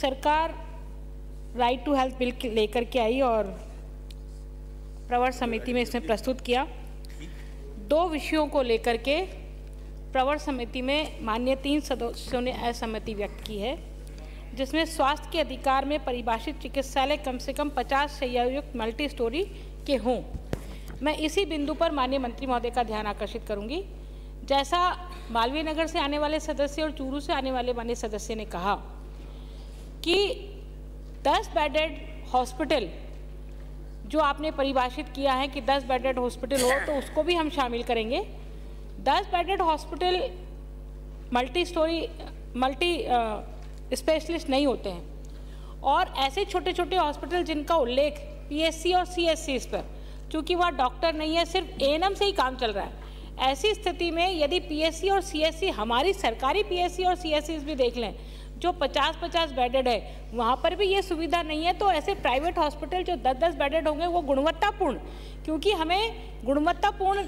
सरकार right to health bill लेकर के आई और प्रवर समिति में इसमें प्रस्तुत किया। 2 विषयों को लेकर के प्रवर समिति में माननीय 3 सदस्यों ने असहमति व्यक्त की है, जिसमें स्वास्थ्य के अधिकार में परिभाषित चिकित्सालय कम से कम 50 शैय्यायुक्त मल्टी स्टोरी के हों। मैं इसी बिंदु पर माननीय मंत्री महोदय का ध्यान आकर्षित करूंगी। जैसा मालवीय नगर से आने वाले सदस्य और चूरू से आने वाले माननीय सदस्य ने कहा कि 10 बेडेड हॉस्पिटल जो आपने परिभाषित किया है कि 10 बेडेड हॉस्पिटल हो तो उसको भी हम शामिल करेंगे। 10 बेडेड हॉस्पिटल मल्टी स्पेशलिस्ट नहीं होते हैं और ऐसे छोटे छोटे हॉस्पिटल जिनका उल्लेख पीएससी और सीएससी पर, क्योंकि वह डॉक्टर नहीं है, सिर्फ एएनएम से ही काम चल रहा है, ऐसी स्थिति में यदि पीएससी और सीएससी, हमारी सरकारी पीएससी और सीएससी भी देख लें जो 50-50 बेडेड है, वहाँ पर भी ये सुविधा नहीं है, तो ऐसे प्राइवेट हॉस्पिटल जो 10-10 बेडेड होंगे वो गुणवत्तापूर्ण, क्योंकि हमें गुणवत्तापूर्ण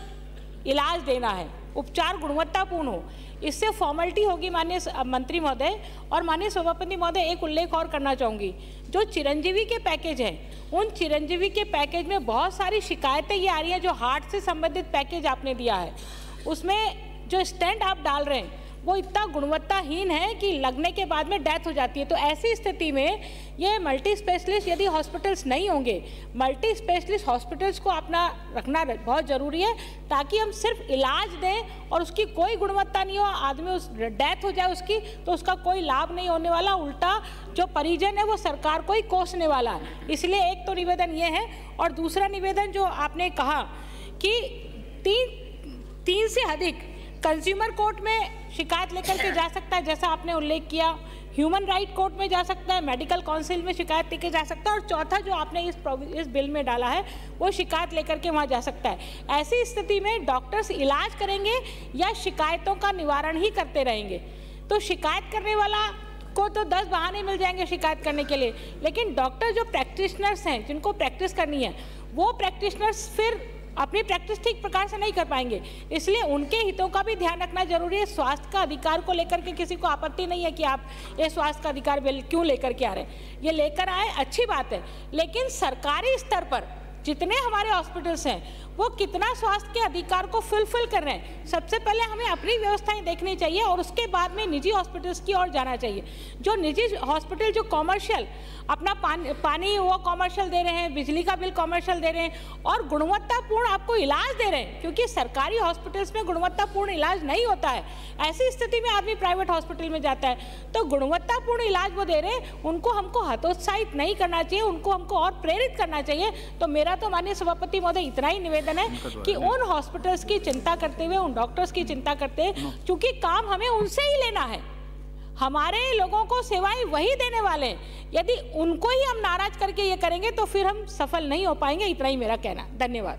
इलाज देना है, उपचार गुणवत्तापूर्ण हो, इससे फॉर्मेलिटी होगी। माननीय मंत्री महोदय और माननीय सभापति महोदय, एक उल्लेख और करना चाहूँगी, जो चिरंजीवी के पैकेज हैं, उन चिरंजीवी के पैकेज में बहुत सारी शिकायतें ये आ रही हैं। जो हार्ट से संबंधित पैकेज आपने दिया है, उसमें जो स्टेंट आप डाल रहे हैं वो इतना गुणवत्ताहीन है कि लगने के बाद में डेथ हो जाती है। तो ऐसी स्थिति में ये मल्टी स्पेशलिस्ट यदि हॉस्पिटल्स नहीं होंगे, मल्टी स्पेशलिस्ट हॉस्पिटल्स को अपना रखना बहुत ज़रूरी है, ताकि हम सिर्फ इलाज दें और उसकी कोई गुणवत्ता नहीं हो, आदमी उस डेथ हो जाए उसकी, तो उसका कोई लाभ नहीं होने वाला, उल्टा जो परिजन है वो सरकार को ही कोसने वाला है। इसलिए एक तो निवेदन ये है, और दूसरा निवेदन जो आपने कहा कि 3 से अधिक कंज्यूमर कोर्ट में शिकायत लेकर के जा सकता है, जैसा आपने उल्लेख किया, ह्यूमन राइट कोर्ट में जा सकता है, मेडिकल काउंसिल में शिकायत लेकर जा सकता है, और चौथा जो आपने इस बिल में डाला है वो शिकायत लेकर के वहाँ जा सकता है। ऐसी स्थिति में डॉक्टर्स इलाज करेंगे या शिकायतों का निवारण ही करते रहेंगे? तो शिकायत करने वाला को तो 10 बहाने मिल जाएंगे शिकायत करने के लिए, लेकिन डॉक्टर जो प्रैक्टिशनर्स हैं, जिनको प्रैक्टिस करनी है, वो प्रैक्टिशनर्स फिर अपनी प्रैक्टिस ठीक प्रकार से नहीं कर पाएंगे। इसलिए उनके हितों का भी ध्यान रखना जरूरी है। स्वास्थ्य का अधिकार को लेकर के किसी को आपत्ति नहीं है कि आप ये स्वास्थ्य का अधिकार बिल क्यों लेकर के आ रहे हैं, ये लेकर आए, अच्छी बात है, लेकिन सरकारी स्तर पर जितने हमारे हॉस्पिटल्स हैं वो कितना स्वास्थ्य के अधिकार को फुलफिल कर रहे हैं। सबसे पहले हमें अपनी व्यवस्थाएं देखनी चाहिए और उसके बाद में निजी हॉस्पिटल्स की ओर जाना चाहिए। जो निजी हॉस्पिटल जो कॉमर्शियल अपना पानी वो कॉमर्शियल दे रहे हैं, बिजली का बिल कॉमर्शियल दे रहे हैं और गुणवत्तापूर्ण आपको इलाज दे रहे हैं, क्योंकि सरकारी हॉस्पिटल्स में गुणवत्तापूर्ण इलाज नहीं होता है। ऐसी स्थिति में आदमी प्राइवेट हॉस्पिटल में जाता है, तो गुणवत्तापूर्ण इलाज वो दे रहे हैं, उनको हमको हतोत्साहित नहीं करना चाहिए, उनको हमको और प्रेरित करना चाहिए। तो मेरा तो माननीय सभापति महोदय इतना ही निवेदन है कि उन हॉस्पिटल्स की चिंता करते हुए, उन डॉक्टर्स की चिंता करते हुए, क्योंकि काम हमें उनसे ही लेना है, हमारे लोगों को सेवाएं वही देने वाले हैं। यदि उनको ही हम नाराज करके ये करेंगे तो फिर हम सफल नहीं हो पाएंगे। इतना ही मेरा कहना। धन्यवाद।